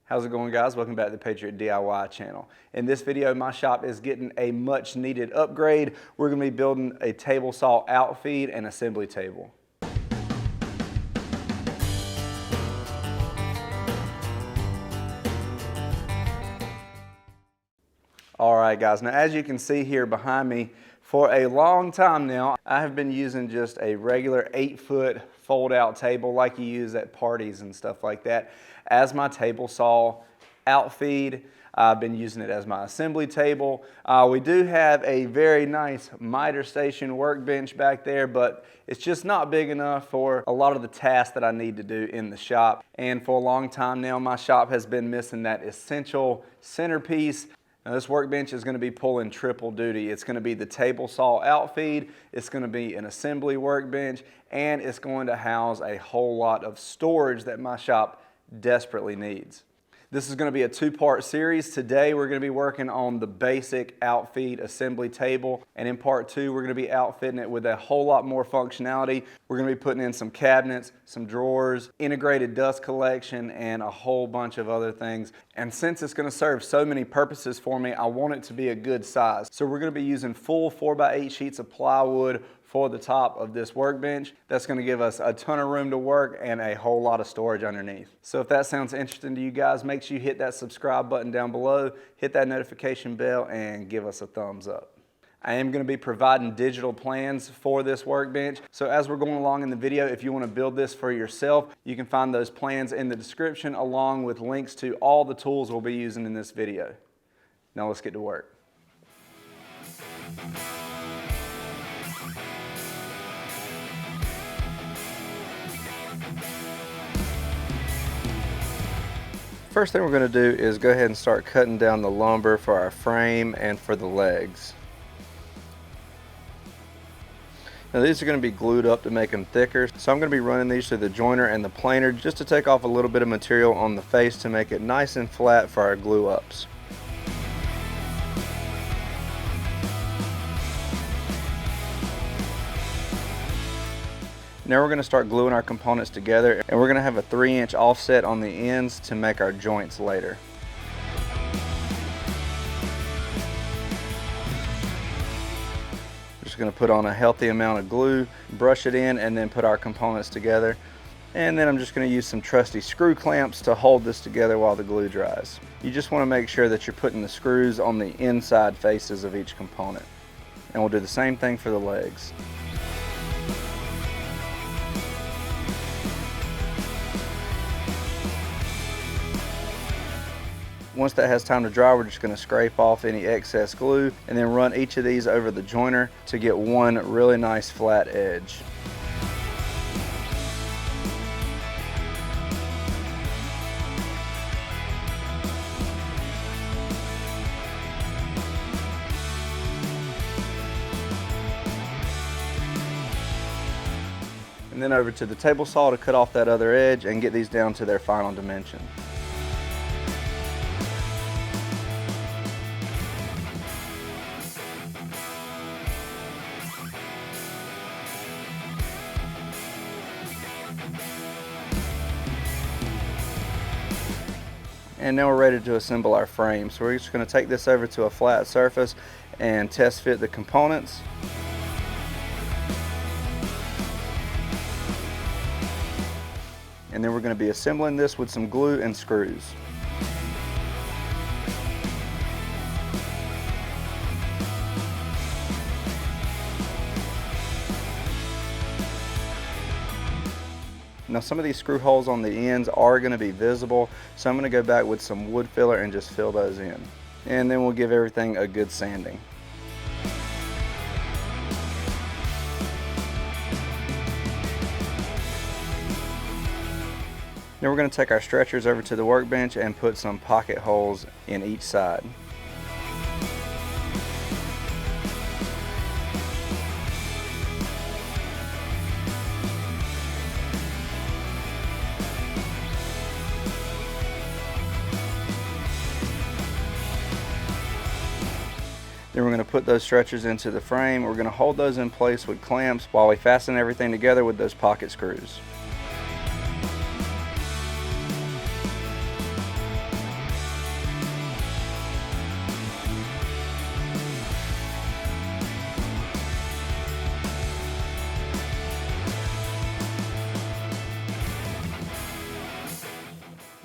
How's it going, guys? Welcome back to the Patriot DIY channel. In this video, my shop is getting a much needed upgrade. We're going to be building a table saw outfeed and assembly table. All right, guys, now as you can see here behind me, for a long time now, I have been using just a regular 8-foot fold-out table like you use at parties and stuff like that as my table saw outfeed. I've been using it as my assembly table. We do have a very nice miter station workbench back there, but it's just not big enough for a lot of the tasks that I need to do in the shop. And for a long time now, my shop has been missing that essential centerpiece. Now this workbench is going to be pulling triple duty. It's going to be the table saw outfeed, it's going to be an assembly workbench, and it's going to house a whole lot of storage that my shop desperately needs. This is going to be a 2-part series. Today we're going to be working on the basic outfeed assembly table, and in part 2 we're going to be outfitting it with a whole lot more functionality. We're going to be putting in some cabinets, some drawers, integrated dust collection, and a whole bunch of other things. And since it's going to serve so many purposes for me, I want it to be a good size. So we're going to be using full 4x8 sheets of plywood for the top of this workbench. That's going to give us a ton of room to work and a whole lot of storage underneath. So if that sounds interesting to you guys, make sure you hit that subscribe button down below, hit that notification bell, and give us a thumbs up. I am going to be providing digital plans for this workbench. So as we're going along in the video, if you want to build this for yourself, you can find those plans in the description along with links to all the tools we'll be using in this video. Now let's get to work. First thing we're going to do is go ahead and start cutting down the lumber for our frame and for the legs. Now these are going to be glued up to make them thicker, so I'm going to be running these through the joiner and the planer just to take off a little bit of material on the face to make it nice and flat for our glue ups. Now we're going to start gluing our components together, and we're going to have a 3-inch offset on the ends to make our joints later. Just going to put on a healthy amount of glue, brush it in, and then put our components together. And then I'm just going to use some trusty screw clamps to hold this together while the glue dries. You just want to make sure that you're putting the screws on the inside faces of each component. And we'll do the same thing for the legs. Once that has time to dry, we're just going to scrape off any excess glue and then run each of these over the joiner to get one really nice flat edge. And then over to the table saw to cut off that other edge and get these down to their final dimension. And now we're ready to assemble our frame. So we're just going to take this over to a flat surface and test fit the components. And then we're going to be assembling this with some glue and screws. Now some of these screw holes on the ends are going to be visible, so I'm going to go back with some wood filler and just fill those in. And then we'll give everything a good sanding. Now we're going to take our stretchers over to the workbench and put some pocket holes in each side. Then we're going to put those stretchers into the frame. We're going to hold those in place with clamps while we fasten everything together with those pocket screws.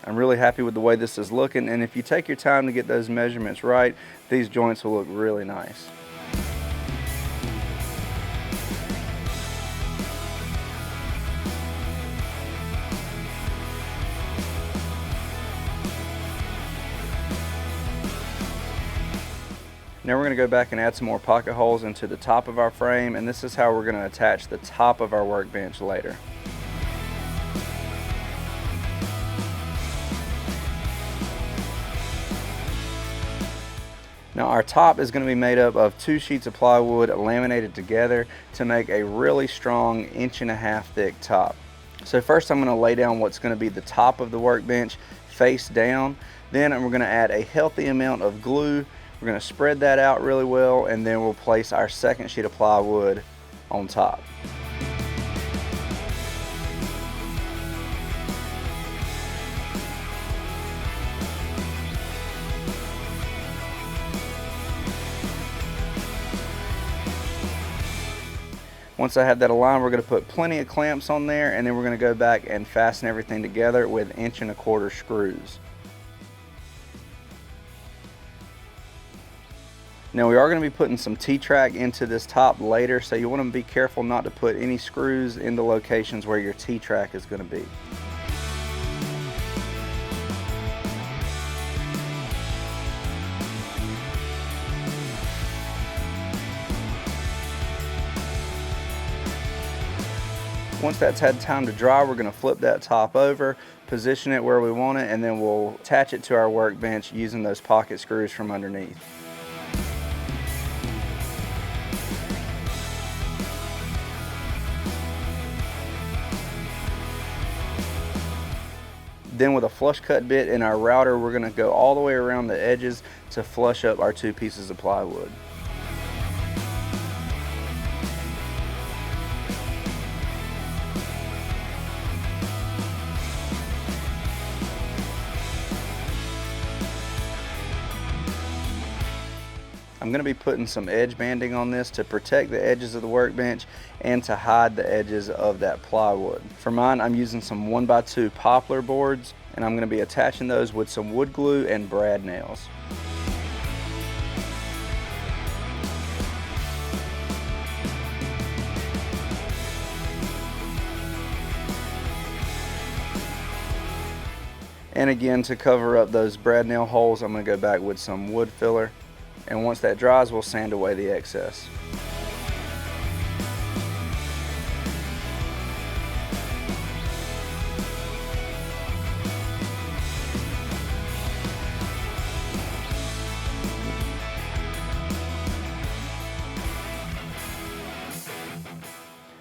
I'm really happy with the way this is looking, and if you take your time to get those measurements right, these joints will look really nice. Now we're going to go back and add some more pocket holes into the top of our frame, and this is how we're going to attach the top of our workbench later. Now our top is going to be made up of 2 sheets of plywood laminated together to make a really strong 1.5 inch thick top. So first I'm going to lay down what's going to be the top of the workbench face down. Then we're going to add a healthy amount of glue. We're going to spread that out really well, and then we'll place our second sheet of plywood on top. Once I have that aligned, we're going to put plenty of clamps on there, and then we're going to go back and fasten everything together with 1.25 inch screws. Now we are going to be putting some T-track into this top later, so you want to be careful not to put any screws in the locations where your T-track is going to be. Once that's had time to dry, we're going to flip that top over, position it where we want it, and then we'll attach it to our workbench using those pocket screws from underneath. Then with a flush cut bit in our router, we're going to go all the way around the edges to flush up our 2 pieces of plywood. I'm going to be putting some edge banding on this to protect the edges of the workbench and to hide the edges of that plywood. For mine, I'm using some 1x2 poplar boards, and I'm going to be attaching those with some wood glue and brad nails. And again, to cover up those brad nail holes, I'm going to go back with some wood filler. And once that dries, we'll sand away the excess.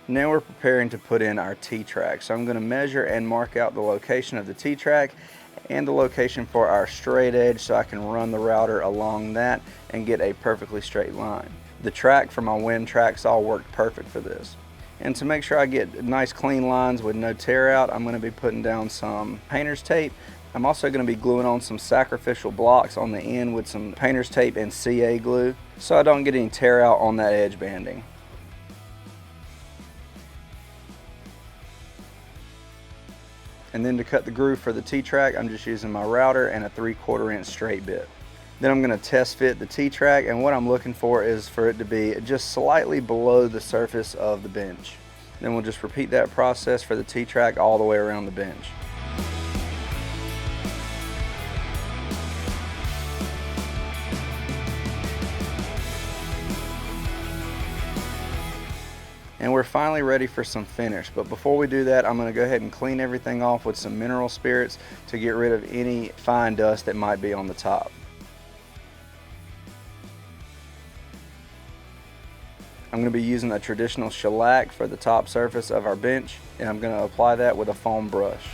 Now we're preparing to put in our T-track. So I'm going to measure and mark out the location of the T-track and the location for our straight edge so I can run the router along that and get a perfectly straight line. The track for my wind track saw worked perfect for this. And to make sure I get nice clean lines with no tear out, I'm going to be putting down some painter's tape. I'm also going to be gluing on some sacrificial blocks on the end with some painter's tape and CA glue so I don't get any tear out on that edge banding. And then to cut the groove for the T-track, I'm just using my router and a 3/4 inch straight bit. Then I'm going to test fit the T-track, and what I'm looking for is for it to be just slightly below the surface of the bench. Then we'll just repeat that process for the T-track all the way around the bench. And we're finally ready for some finish, but before we do that, I'm going to go ahead and clean everything off with some mineral spirits to get rid of any fine dust that might be on the top. I'm going to be using a traditional shellac for the top surface of our bench, and I'm going to apply that with a foam brush.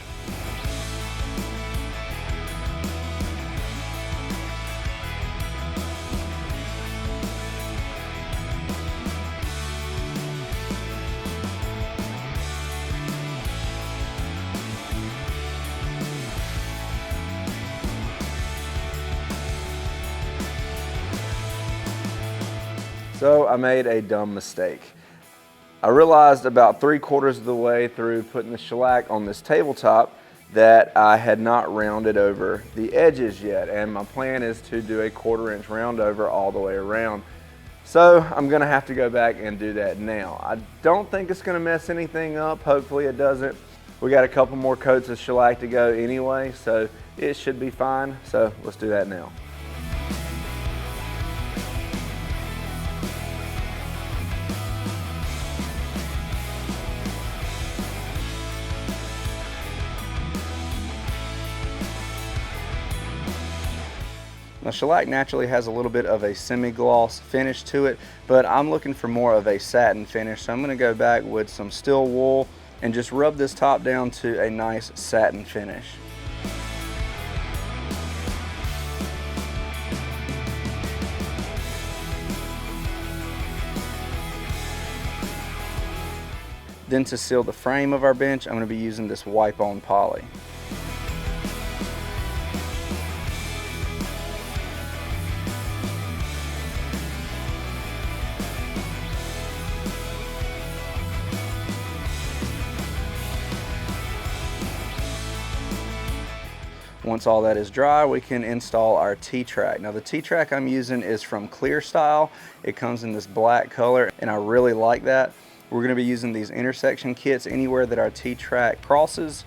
So I made a dumb mistake. I realized about 3/4 of the way through putting the shellac on this tabletop that I had not rounded over the edges yet, and my plan is to do a 1/4 inch round over all the way around. So I'm gonna have to go back and do that now. I don't think it's gonna mess anything up. Hopefully it doesn't. We got a couple more coats of shellac to go anyway, so it should be fine. So let's do that now. Now shellac naturally has a little bit of a semi-gloss finish to it, but I'm looking for more of a satin finish. So I'm gonna go back with some steel wool and just rub this top down to a nice satin finish. Then to seal the frame of our bench, I'm gonna be using this wipe-on poly. Once all that is dry, we can install our T-track. Now the T-track I'm using is from Clear Style. It comes in this black color and I really like that. We're gonna be using these intersection kits anywhere that our T-track crosses.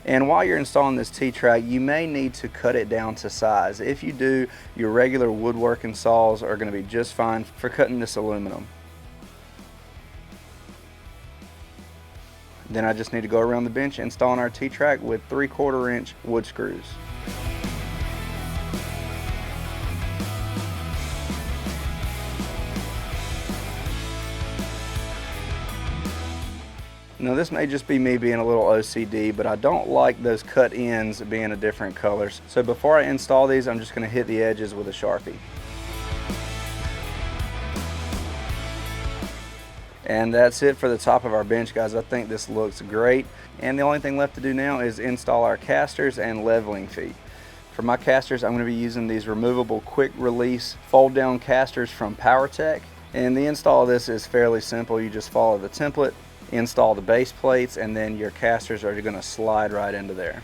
And while you're installing this T-track, you may need to cut it down to size. If you do, your regular woodworking saws are gonna be just fine for cutting this aluminum. Then I just need to go around the bench installing our T-track with 3/4 inch wood screws. Now this may just be me being a little OCD, but I don't like those cut ends being a different colors. So before I install these, I'm just gonna hit the edges with a Sharpie. And that's it for the top of our bench, guys. I think this looks great. And the only thing left to do now is install our casters and leveling feet. For my casters, I'm gonna be using these removable quick release fold down casters from PowerTech. And the install of this is fairly simple. You just follow the template, install the base plates, and then your casters are gonna slide right into there.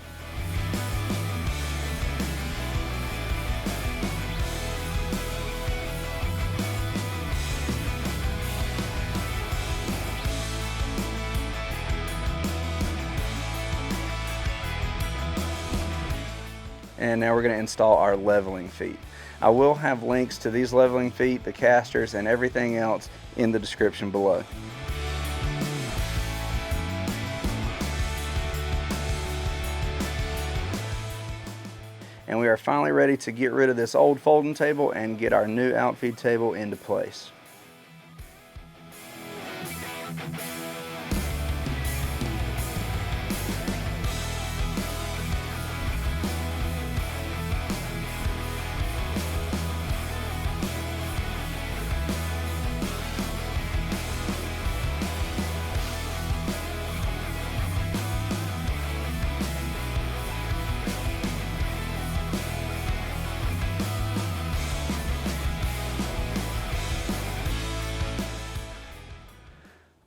And now we're going to install our leveling feet. I will have links to these leveling feet, the casters, and everything else in the description below. And we are finally ready to get rid of this old folding table and get our new Outfeed table into place.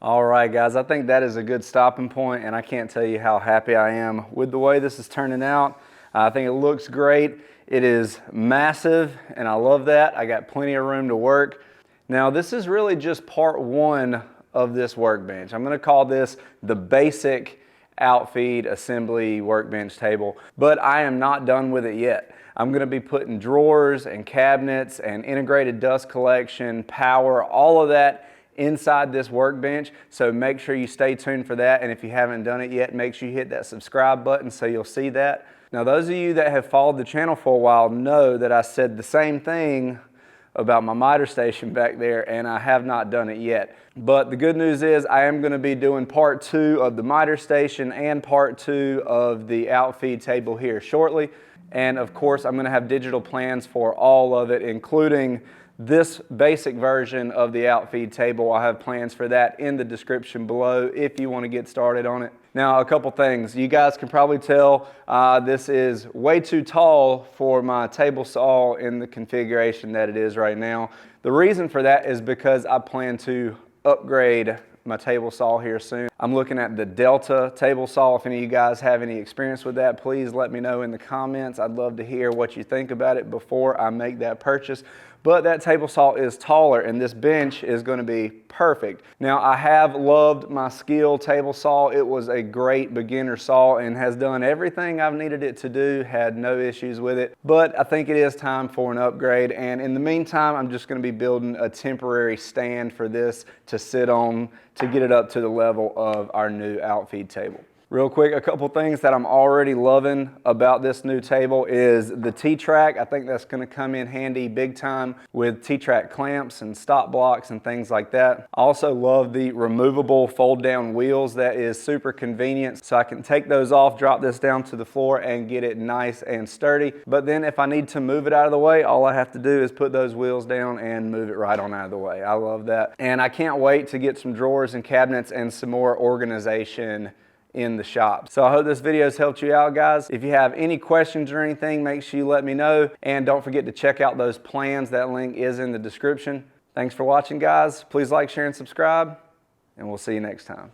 All right, guys, I think that is a good stopping point, and I can't tell you how happy I am with the way this is turning out. I think it looks great. It is massive, and I love that. I got plenty of room to work. Now, this is really just part one of this workbench. I'm gonna call this the basic Outfeed assembly workbench table, but I am not done with it yet. I'm gonna be putting drawers and cabinets and integrated dust collection, power, all of that inside this workbench, so make sure you stay tuned for that. And if you haven't done it yet, make sure you hit that subscribe button so you'll see that. Now, those of you that have followed the channel for a while know that I said the same thing about my miter station back there, and I have not done it yet. But the good news is I am going to be doing part 2 of the miter station and part 2 of the Outfeed table here shortly. And of course, I'm going to have digital plans for all of it, including this basic version of the Outfeed table. I have plans for that in the description below if you want to get started on it. Now, a couple things. You guys can probably tell this is way too tall for my table saw in the configuration that it is right now. The reason for that is because I plan to upgrade my table saw here soon. I'm looking at the Delta table saw. If any of you guys have any experience with that, please let me know in the comments. I'd love to hear what you think about it before I make that purchase. But that table saw is taller, and this bench is going to be perfect. Now, I have loved my Skill table saw. It was a great beginner saw and has done everything I've needed it to do, had no issues with it. But I think it is time for an upgrade, and in the meantime, I'm just going to be building a temporary stand for this to sit on to get it up to the level of our new Outfeed table. Real quick, a couple things that I'm already loving about this new table is the T-track. I think that's going to come in handy big time with T-track clamps and stop blocks and things like that. I also love the removable fold down wheels. That is super convenient. So I can take those off, drop this down to the floor and get it nice and sturdy. But then if I need to move it out of the way, all I have to do is put those wheels down and move it right on out of the way. I love that. And I can't wait to get some drawers and cabinets and some more organization in the shop. So I hope this video has helped you out, guys. If you have any questions or anything, make sure you let me know. And don't forget to check out those plans. That link is in the description. Thanks for watching, guys. Please like, share, and subscribe. And we'll see you next time.